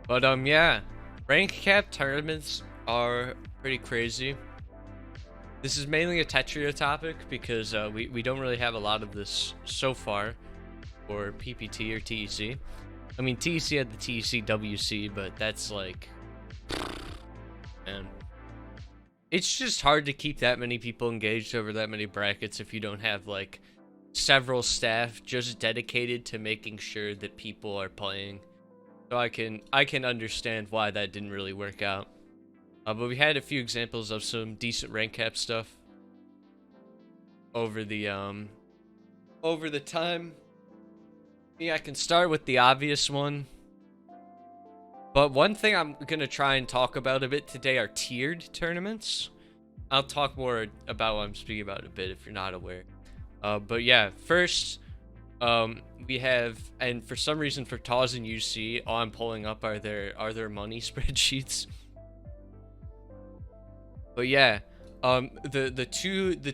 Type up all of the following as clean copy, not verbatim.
But yeah, rank cap tournaments are pretty crazy. This is mainly a Tetria topic because we don't really have a lot of this so far for PPT or TEC. I mean, TEC had the TEC WC, but that's like, man, it's just hard to keep that many people engaged over that many brackets if you don't have like several staff just dedicated to making sure that people are playing. So I can understand why that didn't really work out. But we had a few examples of some decent rank cap stuff over the time. Yeah, I can start with the obvious one. But one thing I'm gonna try and talk about a bit today are tiered tournaments. I'll talk more about what I'm speaking about a bit if you're not aware. But yeah, first, we have, and for some reason for TAWS and UC, all I'm pulling up are their money spreadsheets. But yeah, the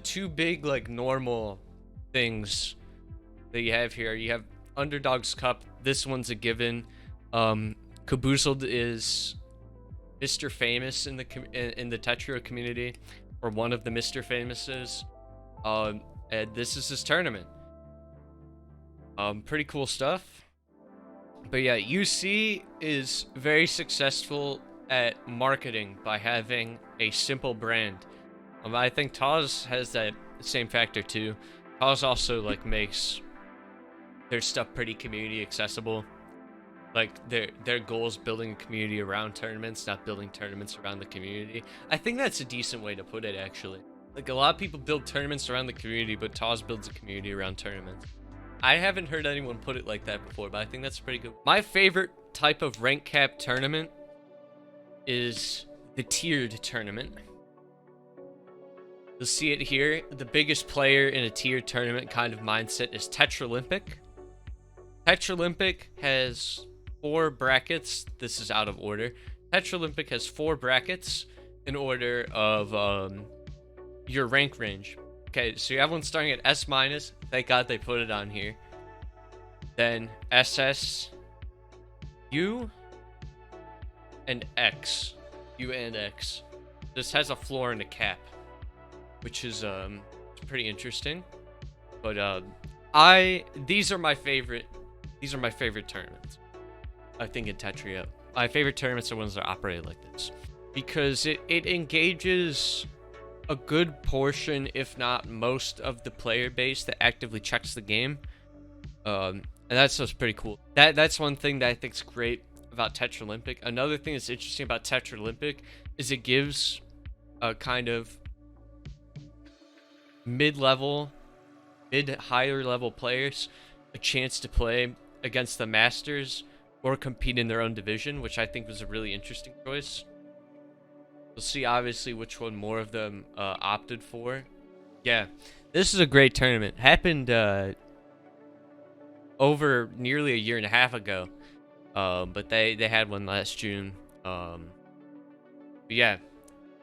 two big like normal things that you have here, you have Underdogs Cup. This one's a given. Caboozled is Mr. Famous in the Tetrio community, or one of the Mr. Famouses. And this is his tournament. Pretty cool stuff. But yeah, UC is very successful at marketing by having a simple brand. I think TAWS has that same factor too. TAWS also like makes their stuff pretty community accessible. Like their goal is building a community around tournaments, not building tournaments around the community. I think that's a decent way to put it, actually. Like, a lot of people build tournaments around the community, but TAWS builds a community around tournaments. I haven't heard anyone put it like that before, but I think that's pretty good. My favorite type of rank cap tournament is the tiered tournament. You'll see it here. The biggest player in a tiered tournament kind of mindset is Tetralympic. Tetralympic has 4 brackets. This is out of order. Tetralympic has 4 brackets in order of your rank range. Okay, so you have one starting at S-. Thank God they put it on here. Then SS, U, and X. U and X. This has a floor and a cap, which is pretty interesting. But these are my favorite tournaments. I think in Tetria, my favorite tournaments are ones that operate like this, because it engages a good portion, if not most, of the player base that actively checks the game. And that's just pretty cool. That's one thing that I think is great about Tetralympic. Another thing that's interesting about Tetralympic is it gives a kind of higher level players a chance to play against the masters or compete in their own division, which I think was a really interesting choice. We'll see, obviously, which one more of them opted for. Yeah, this is a great tournament. Happened over nearly a year and a half ago, but they had one last June. But yeah,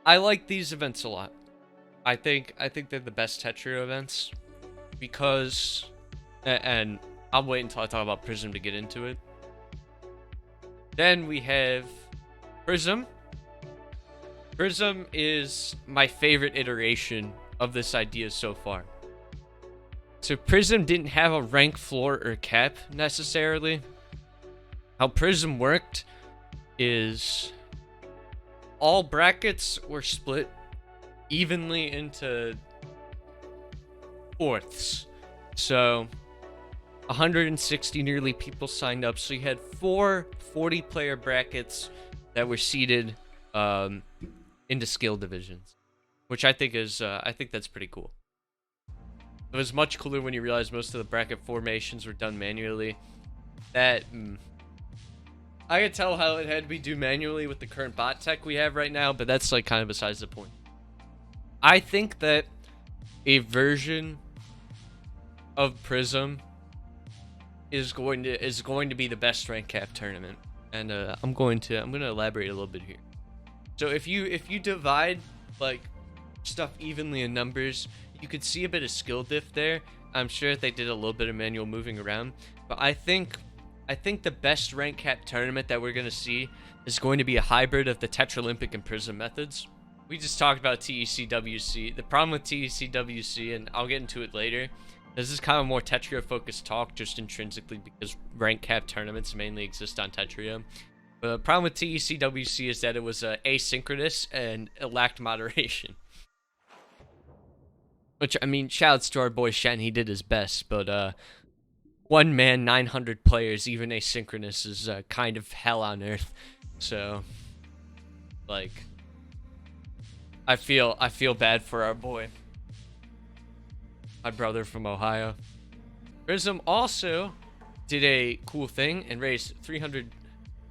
I like these events a lot. I think they're the best Tetrio events because, and I'll wait until I talk about Prism to get into it. Then we have Prism. Prism is my favorite iteration of this idea so far. So Prism didn't have a rank floor or cap necessarily. How Prism worked is all brackets were split evenly into fourths. So 160 nearly people signed up. So you had 4 40-player brackets that were seeded into skill divisions, which I think is I think that's pretty cool. It was much cooler when you realize most of the bracket formations were done manually. That I could tell how it had to be done manually with the current bot tech we have right now, but that's like kind of besides the point. I think that a version of Prism is going to be the best rank cap tournament, and I'm going to elaborate a little bit here. So if you divide like stuff evenly in numbers, you could see a bit of skill diff there. I'm sure they did a little bit of manual moving around, but I think I think the best rank cap tournament that we're going to see is going to be a hybrid of the Tetralympic and Prism methods. We just talked about TECWC. The problem with TECWC, and I'll get into it later, this is kind of more Tetrio focused talk just intrinsically because rank cap tournaments mainly exist on Tetrio. But the problem with TECWC is that it was asynchronous and it lacked moderation. Which, I mean, shoutouts to our boy Shen, he did his best, but one man, 900 players, even asynchronous, is kind of hell on earth. So, like, I feel bad for our boy, my brother from Ohio. Prism also did a cool thing and raised 300.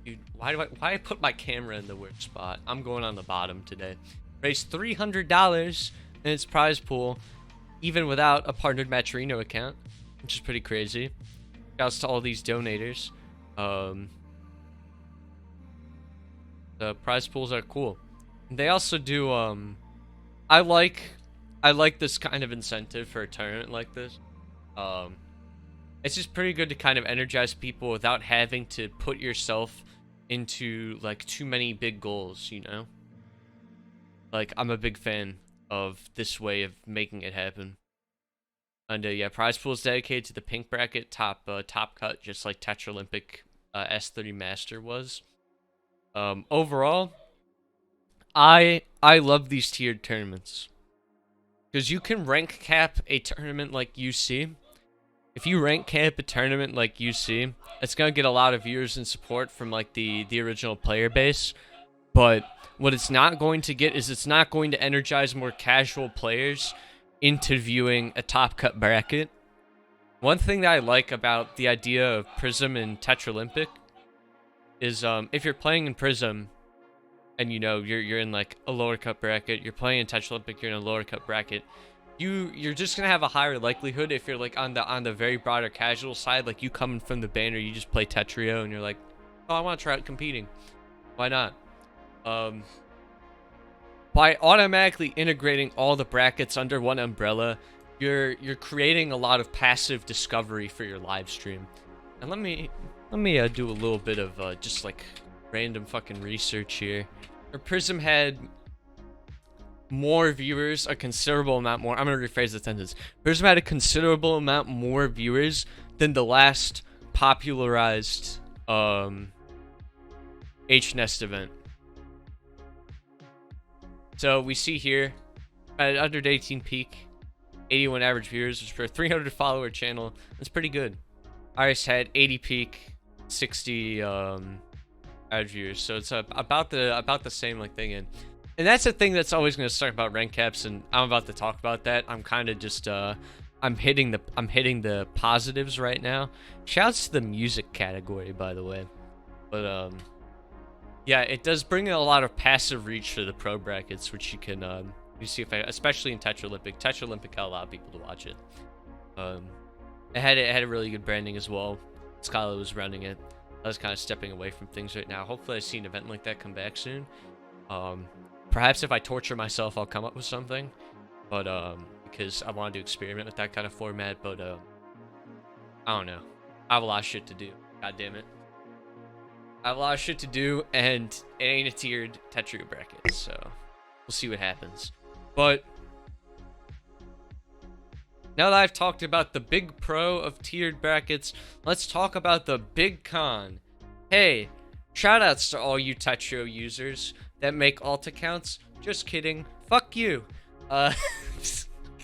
Dude, why I put my camera in the weird spot? I'm going on the bottom today. Raised $300 in its prize pool, even without a partnered Matcherino account, which is pretty crazy. Shouts to all these donators. The prize pools are cool. They also do I like this kind of incentive for a tournament like this. It's just pretty good to kind of energize people without having to put yourself into like too many big goals, you know? Like, I'm a big fan of this way of making it happen. And yeah, prize pool is dedicated to the pink bracket top cut, just like Tetralympic S30 Master was. Overall, I love these tiered tournaments because you can rank cap a tournament like UC. If you rank cap a tournament like UC, it's gonna get a lot of viewers and support from like the original player base. But what it's not going to get is it's not going to energize more casual players into viewing a top cut bracket. One thing that I like about the idea of Prism and Tetralympic is if you're playing in Prism and you know you're in like a lower cut bracket, you're playing in Tetralympic, you're in a lower cut bracket, you're just gonna have a higher likelihood if you're like on the very broader casual side, like you coming from the banner, you just play Tetrio and you're like, oh, I want to try out competing. Why not? By automatically integrating all the brackets under one umbrella, you're creating a lot of passive discovery for your live stream. And let me do a little bit of just like random fucking research here. Our Prism had more viewers, a considerable amount more. I'm gonna rephrase the sentence. Prism had a considerable amount more viewers than the last popularized H-Nest event. So we see here at under 18 peak, 81 average viewers, which for a 300 follower channel, that's pretty good. Iris had 80 peak, 60 average viewers, so it's about the same like thing. And that's the thing that's always going to start about rank caps, and I'm about to talk about that. I'm kind of just I'm hitting the positives right now. Shouts to the music category, by the way. But yeah, it does bring in a lot of passive reach for the pro brackets, which you can you see if especially in Tetralympic. Tetralympic got a lot of people to watch it. It had a really good branding as well. Skylar was running it. I was kind of stepping away from things right now. Hopefully I see an event like that come back soon. Perhaps if I torture myself, I'll come up with something. But because I wanted to experiment with that kind of format. But I don't know. I have a lot of shit to do. God damn it. I have a lot of shit to do, and it ain't a tiered Tetrio bracket, so we'll see what happens. But now that I've talked about the big pro of tiered brackets, let's talk about the big con. Hey, shoutouts to all you Tetrio users that make alt accounts. Just kidding. Fuck you. The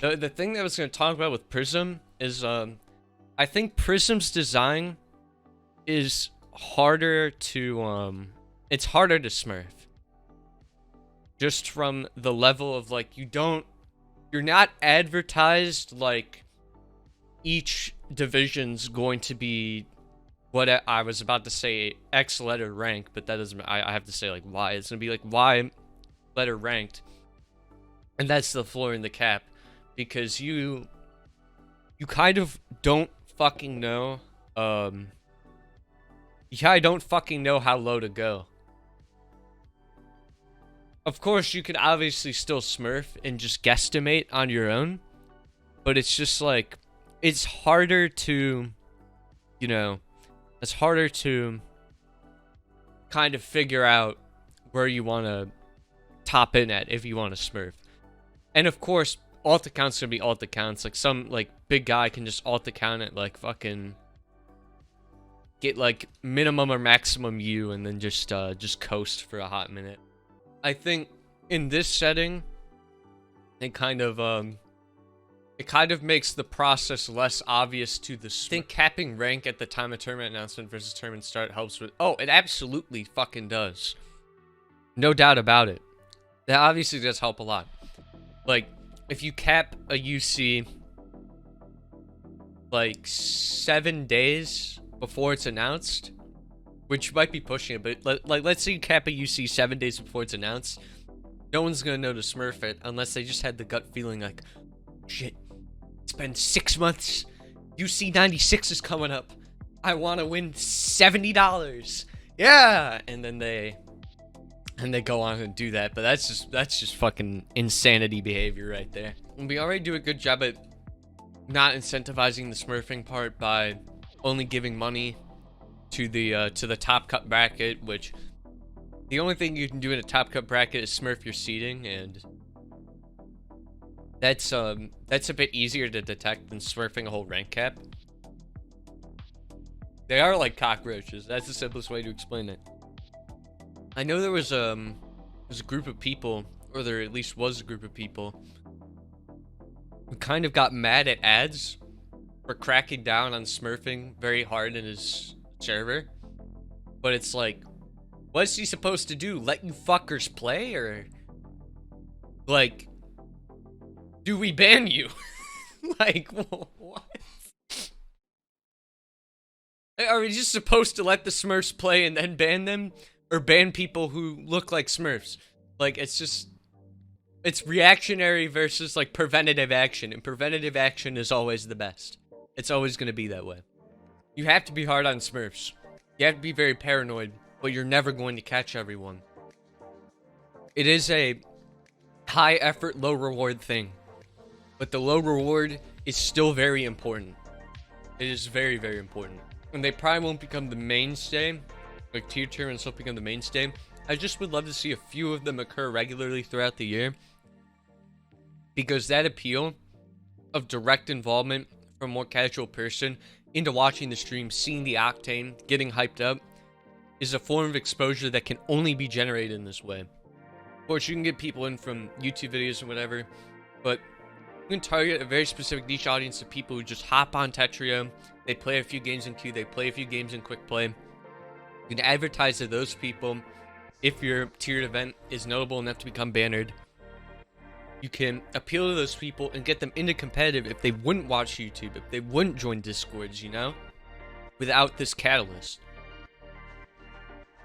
thing that I was going to talk about with Prism is I think Prism's design is harder to it's harder to smurf, just from the level of like you're not advertised like each division's going to be what I was about to say X letter rank, but that doesn't, I have to say like Y. It's gonna be like Y letter ranked, and that's the floor and the cap, because you kind of don't fucking know I don't fucking know how low to go. Of course, you can obviously still smurf and just guesstimate on your own, but it's just like, it's harder to, you know, it's harder to kind of figure out where you want to top in at if you want to smurf. And of course, alt accounts gonna be alt accounts. Like some like big guy can just alt account at like fucking get like minimum or maximum U and then just coast for a hot minute. I think in this setting, it kind of makes the process less obvious to the smurf. I think capping rank at the time of tournament announcement versus tournament start helps with. Oh, it absolutely fucking does. No doubt about it. That obviously does help a lot. Like, if you cap a UC like 7 days before it's announced, which might be pushing it, but let's say you cap a UC 7 days before it's announced, no one's gonna know to smurf it unless they just had the gut feeling like, shit, it's been 6 months, UC 96 is coming up, I want to win $70, yeah, and then they go on and do that. But that's just fucking insanity behavior right there. And we already do a good job at not incentivizing the smurfing part by only giving money to the top cut bracket, which the only thing you can do in a top cut bracket is smurf your seeding, and that's a bit easier to detect than smurfing a whole rank cap. They are like cockroaches. That's the simplest way to explain it. I know there was a group of people, or there at least was a group of people, who kind of got mad at ads for cracking down on smurfing very hard in his server. But it's like, what's he supposed to do? Let you fuckers play? Or, like, do we ban you? Like, what? Are we just supposed to let the Smurfs play and then ban them? Or ban people who look like Smurfs? Like, it's reactionary versus, like, preventative action. And preventative action is always the best. It's always going to be that way. You have to be hard on Smurfs. You have to be very paranoid, but you're never going to catch everyone. It is a high effort, low reward thing. But the low reward is still very important. It is very, very important. And they probably won't become the mainstay. Like, tier tournaments won't become the mainstay. I just would love to see a few of them occur regularly throughout the year. Because that appeal of direct involvement from a more casual person into watching the stream, seeing the octane, getting hyped up, is a form of exposure that can only be generated in this way. Of course, you can get people in from YouTube videos or whatever, but you can target a very specific niche audience of people who just hop on Tetria, they play a few games in queue, they play a few games in quick play. You can advertise to those people if your tiered event is notable enough to become bannered. You can appeal to those people and get them into competitive if they wouldn't watch YouTube, if they wouldn't join Discords, you know? Without this catalyst.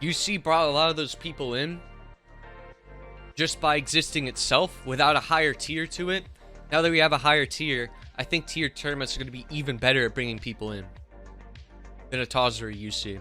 UC brought a lot of those people in just by existing itself without a higher tier to it. Now that we have a higher tier, I think tiered tournaments are going to be even better at bringing people in than a TOS or a UC.